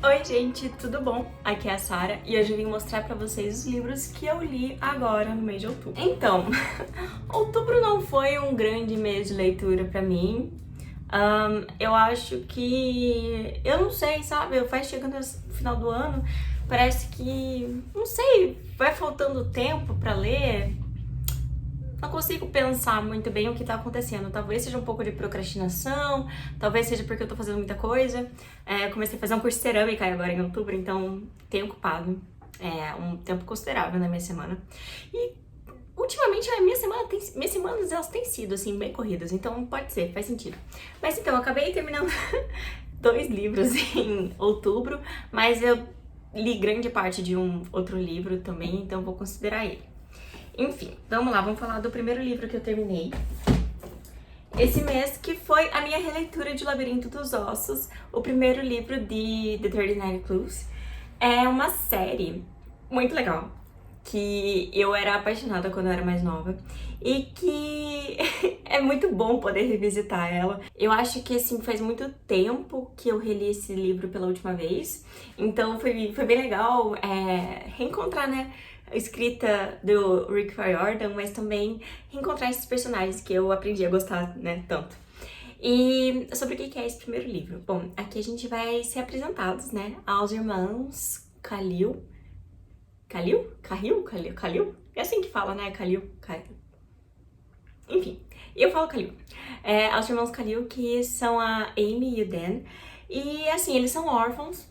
Oi gente, tudo bom? Aqui é a Sara e hoje eu vim mostrar pra vocês os livros que eu li agora no mês de outubro. Então, outubro não foi um grande mês de leitura pra mim. Eu acho que... eu não sei, sabe? Vai chegando no final do ano, parece que... não sei, vai faltando tempo pra ler. Não consigo pensar muito bem o que tá acontecendo. Talvez seja um pouco de procrastinação, talvez seja porque eu tô fazendo muita coisa. Eu comecei a fazer um curso de cerâmica agora em outubro, então tenho ocupado um tempo considerável na minha semana. E ultimamente minhas semanas elas têm sido assim, bem corridas, então pode ser, faz sentido. Mas então, eu acabei terminando 2 livros em outubro, mas eu li grande parte de um outro livro também, então vou considerar ele. Enfim, vamos lá, vamos falar do primeiro livro que eu terminei esse mês, que foi a minha releitura de Labirinto dos Ossos, o primeiro livro de The 39 Clues. É uma série muito legal, que eu era apaixonada quando eu era mais nova e que é muito bom poder revisitar ela. Eu acho que, assim, faz muito tempo que eu reli esse livro pela última vez, então foi bem legal reencontrar, né, a escrita do Rick Riordan, mas também reencontrar esses personagens que eu aprendi a gostar, né, tanto. E sobre o que é esse primeiro livro? Bom, aqui a gente vai ser apresentados, né, aos irmãos Khalil. Khalil? É assim que fala, né? Khalil. Enfim, eu falo Khalil. Aos irmãos Khalil, que são a Amy e o Dan. E, assim, eles são órfãos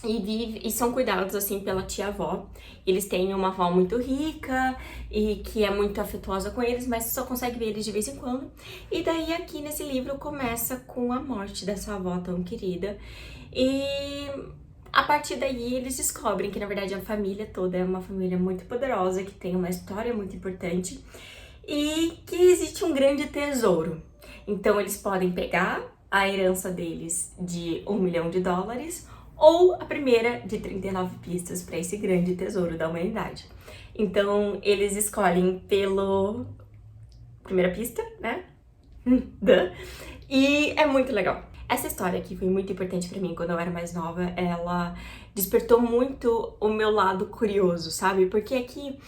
e são cuidados, assim, pela tia-avó. Eles têm uma avó muito rica e que é muito afetuosa com eles, mas só consegue ver eles de vez em quando. E daí, aqui nesse livro, começa com a morte dessa avó tão querida. E a partir daí, eles descobrem que, na verdade, a família toda é uma família muito poderosa, que tem uma história muito importante e que existe um grande tesouro. Então, eles podem pegar a herança deles de $1 milhão ou a primeira de 39 pistas para esse grande tesouro da humanidade. Então, eles escolhem pelo... primeira pista, né? E é muito legal. Essa história aqui foi muito importante pra mim quando eu era mais nova. Ela despertou muito o meu lado curioso, sabe? Porque aqui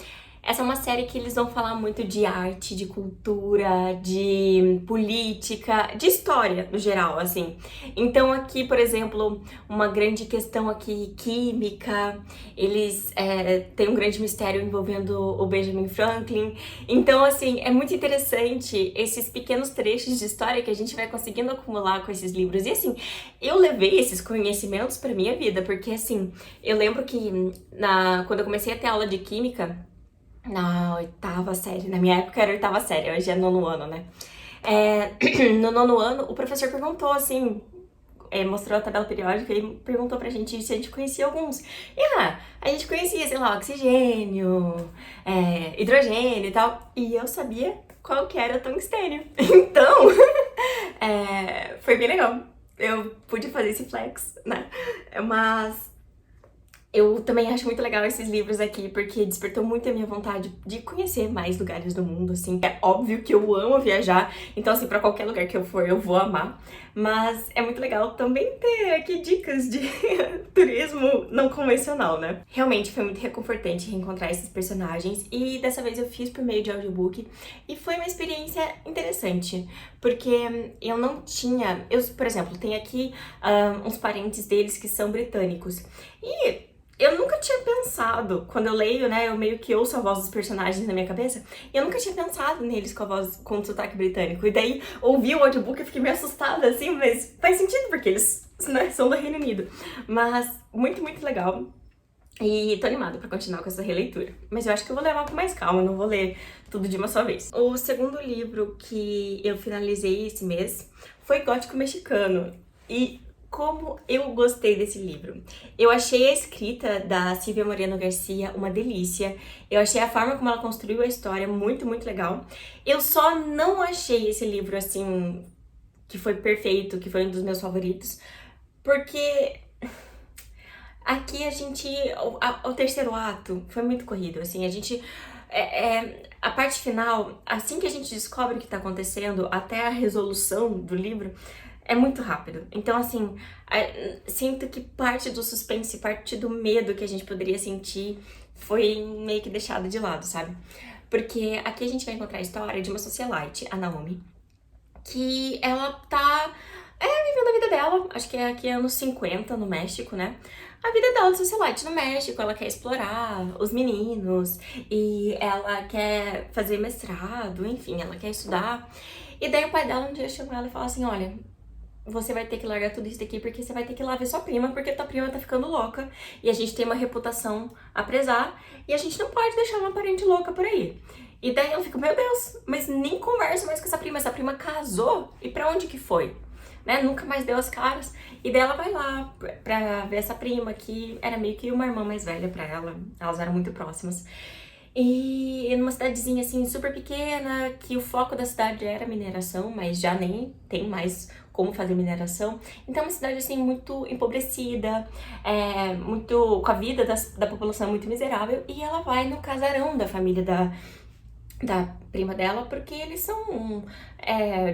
essa é uma série que eles vão falar muito de arte, de cultura, de política, de história no geral, assim. Então aqui, por exemplo, uma grande questão aqui, química, eles têm um grande mistério envolvendo o Benjamin Franklin. Então, assim, é muito interessante esses pequenos trechos de história que a gente vai conseguindo acumular com esses livros. E assim, eu levei esses conhecimentos pra minha vida, porque assim, eu lembro que quando eu comecei a ter aula de química, na 8ª série, na minha época era 8ª série, hoje é 9º ano, né? No 9º ano, o professor perguntou assim, mostrou a tabela periódica e perguntou pra gente se a gente conhecia alguns. E a gente conhecia, sei lá, oxigênio, hidrogênio e tal, e eu sabia qual que era o tungstênio. Então, foi bem legal. Eu pude fazer esse flex, né? Mas eu também acho muito legal esses livros aqui, porque despertou muito a minha vontade de conhecer mais lugares do mundo, assim. É óbvio que eu amo viajar, então, assim, pra qualquer lugar que eu for, eu vou amar. Mas é muito legal também ter aqui dicas de turismo não convencional, né? Realmente foi muito reconfortante reencontrar esses personagens, e dessa vez eu fiz por meio de audiobook, e foi uma experiência interessante, porque eu não tinha... por exemplo, tem aqui uns parentes deles que são britânicos, e eu nunca tinha pensado, quando eu leio, né, eu meio que ouço a voz dos personagens na minha cabeça, e eu nunca tinha pensado neles com a voz, com o sotaque britânico. E daí, ouvi o audiobook e fiquei meio assustada, assim, mas faz sentido, porque eles, né, são do Reino Unido. Mas muito, muito legal. E tô animada pra continuar com essa releitura. Mas eu acho que eu vou levar com mais calma, não vou ler tudo de uma só vez. O segundo livro que eu finalizei esse mês foi Gótico Mexicano. E como eu gostei desse livro. Eu achei a escrita da Silvia Moreno Garcia uma delícia. Eu achei a forma como ela construiu a história muito, muito legal. Eu só não achei esse livro, assim, que foi perfeito, que foi um dos meus favoritos, porque aqui a gente... o terceiro ato foi muito corrido, assim, a gente... a parte final, assim que a gente descobre o que tá acontecendo, até a resolução do livro, É muito rápido. Então, assim, sinto que parte do suspense, parte do medo que a gente poderia sentir foi meio que deixado de lado, sabe? Porque aqui a gente vai encontrar a história de uma socialite, a Naomi, que ela tá vivendo a vida dela, acho que é aqui anos 50 no México, né? A vida dela de socialite no México, ela quer explorar os meninos e ela quer fazer mestrado, enfim, ela quer estudar. E daí o pai dela um dia chama ela e fala assim, olha, você vai ter que largar tudo isso daqui porque você vai ter que ir lá ver sua prima, porque tua prima tá ficando louca e a gente tem uma reputação a prezar e a gente não pode deixar uma parente louca por aí. E daí ela fica, meu Deus, mas nem converso mais com essa prima casou e pra onde que foi? Né? Nunca mais deu as caras. E daí ela vai lá pra ver essa prima que era meio que uma irmã mais velha pra ela, elas eram muito próximas. E numa cidadezinha assim super pequena, que o foco da cidade era mineração, mas já nem tem mais como fazer mineração. Então é uma cidade assim muito empobrecida, muito com a vida da população muito miserável. E ela vai no casarão da família da prima dela, porque eles são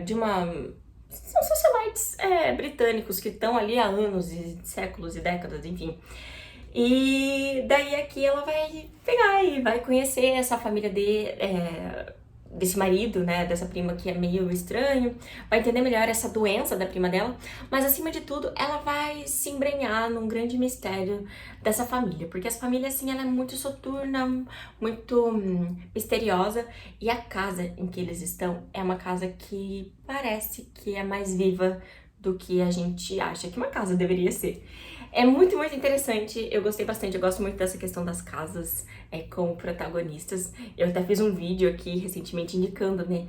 de uma... São socialites britânicos que estão ali há anos e séculos e décadas, enfim. E daí aqui ela vai pegar e vai conhecer essa família desse marido, né, dessa prima que é meio estranho, vai entender melhor essa doença da prima dela, mas acima de tudo ela vai se embrenhar num grande mistério dessa família, porque essa família assim ela é muito soturna, muito misteriosa, e a casa em que eles estão é uma casa que parece que é mais viva do que a gente acha que uma casa deveria ser. É muito, muito interessante, eu gostei bastante, eu gosto muito dessa questão das casas com protagonistas. Eu até fiz um vídeo aqui recentemente indicando, né,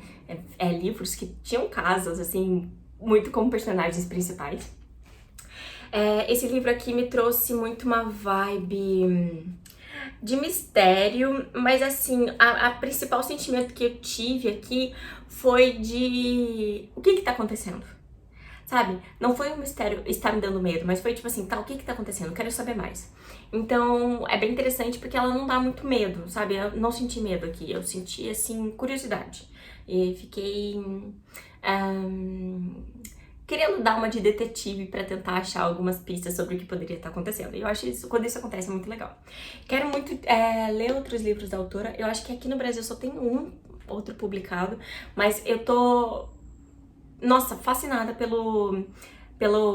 livros que tinham casas, assim, muito como personagens principais. Esse livro aqui me trouxe muito uma vibe de mistério, mas assim, a principal sentimento que eu tive aqui foi de... o que tá acontecendo? Sabe? Não foi um mistério estar me dando medo, mas foi tipo assim, tá, o que que tá acontecendo? Eu quero saber mais. Então, é bem interessante porque ela não dá muito medo, sabe? Eu não senti medo aqui, eu senti, assim, curiosidade. E fiquei querendo dar uma de detetive pra tentar achar algumas pistas sobre o que poderia estar acontecendo. E eu acho isso, quando isso acontece, é muito legal. Quero muito ler outros livros da autora. Eu acho que aqui no Brasil só tem um outro publicado, mas eu tô... nossa, fascinada pelo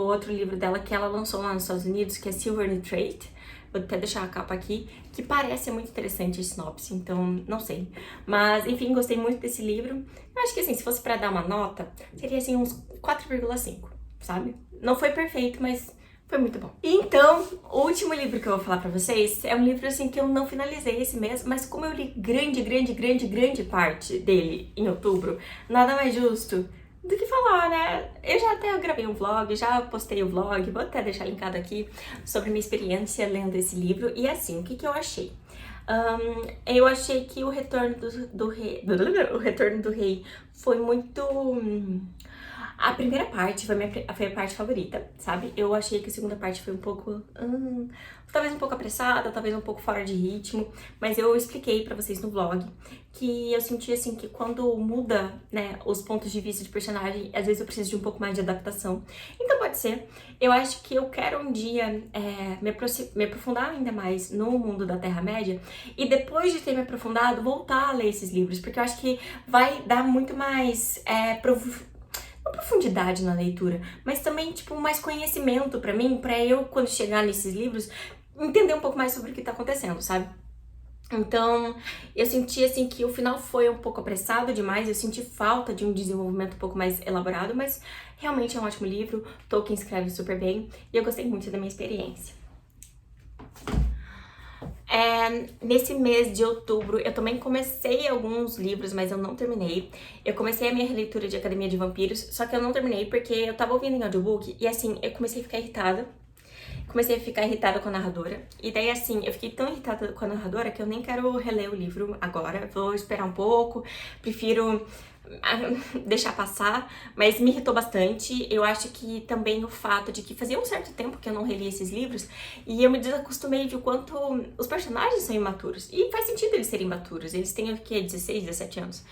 outro livro dela que ela lançou lá nos Estados Unidos, que é Silver Nitrate. Vou até deixar a capa aqui, que parece muito interessante a sinopse, então não sei. Mas, enfim, gostei muito desse livro. Eu acho que, assim, se fosse pra dar uma nota, seria, assim, uns 4,5, sabe? Não foi perfeito, mas foi muito bom. Então, o último livro que eu vou falar pra vocês é um livro, assim, que eu não finalizei esse mês, mas como eu li grande parte dele em outubro, nada mais justo do que falar, né? Eu já até gravei um vlog, já postei o vlog, vou até deixar linkado aqui sobre minha experiência lendo esse livro. E assim, o que que eu achei? Eu achei que o Retorno do Rei... O Retorno do Rei foi muito... A primeira parte foi a parte favorita, sabe? Eu achei que a segunda parte foi um pouco... talvez um pouco apressada, talvez um pouco fora de ritmo, mas eu expliquei pra vocês no vlog que eu senti, assim, que quando muda, né, os pontos de vista de personagem, às vezes eu preciso de um pouco mais de adaptação. Então pode ser. Eu acho que eu quero um dia me aprofundar ainda mais no mundo da Terra-média e depois de ter me aprofundado, voltar a ler esses livros, porque eu acho que vai dar muito mais... uma profundidade na leitura, mas também, tipo, mais conhecimento pra mim, pra eu, quando chegar nesses livros, entender um pouco mais sobre o que tá acontecendo, sabe? Então, eu senti, assim, que o final foi um pouco apressado demais, eu senti falta de um desenvolvimento um pouco mais elaborado, mas realmente é um ótimo livro, Tolkien escreve super bem, e eu gostei muito da minha experiência. Nesse mês de outubro, eu também comecei alguns livros, mas eu não terminei. Eu comecei a minha releitura de Academia de Vampiros, só que eu não terminei porque eu tava ouvindo em audiobook e, assim, eu comecei a ficar irritada. Comecei a ficar irritada com a narradora. E daí, assim, eu fiquei tão irritada com a narradora que eu nem quero reler o livro agora. Vou esperar um pouco, prefiro deixar passar, mas me irritou bastante. Eu acho que também o fato de que fazia um certo tempo que eu não relia esses livros e eu me desacostumei de o quanto os personagens são imaturos. E faz sentido eles serem imaturos, eles têm o quê? 16, 17 anos.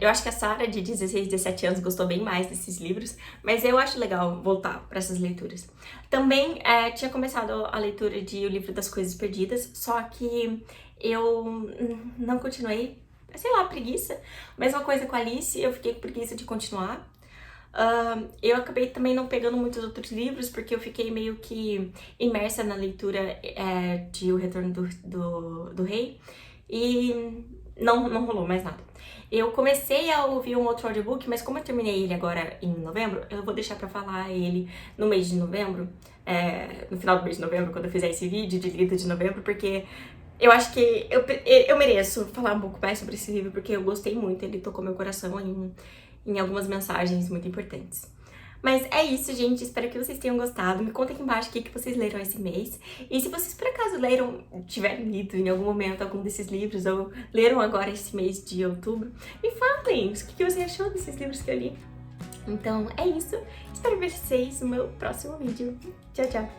Eu acho que a Sarah, de 16, 17 anos, gostou bem mais desses livros, mas eu acho legal voltar para essas leituras. Também tinha começado a leitura de O Livro das Coisas Perdidas, só que eu não continuei, sei lá, preguiça. Mesma coisa com a Alice, eu fiquei com preguiça de continuar. Eu acabei também não pegando muitos outros livros, porque eu fiquei meio que imersa na leitura de O Retorno do Rei, e não rolou mais nada. Eu comecei a ouvir um outro audiobook, mas como eu terminei ele agora em novembro, eu vou deixar pra falar ele no mês de novembro, no final do mês de novembro, quando eu fizer esse vídeo de lida de novembro, porque eu acho que eu mereço falar um pouco mais sobre esse livro, porque eu gostei muito, ele tocou meu coração em algumas mensagens muito importantes. Mas é isso, gente. Espero que vocês tenham gostado. Me conta aqui embaixo o que vocês leram esse mês. E se vocês por acaso tiveram lido em algum momento algum desses livros, ou leram agora esse mês de outubro, me falem o que você achou desses livros que eu li. Então é isso. Espero ver vocês no meu próximo vídeo. Tchau, tchau!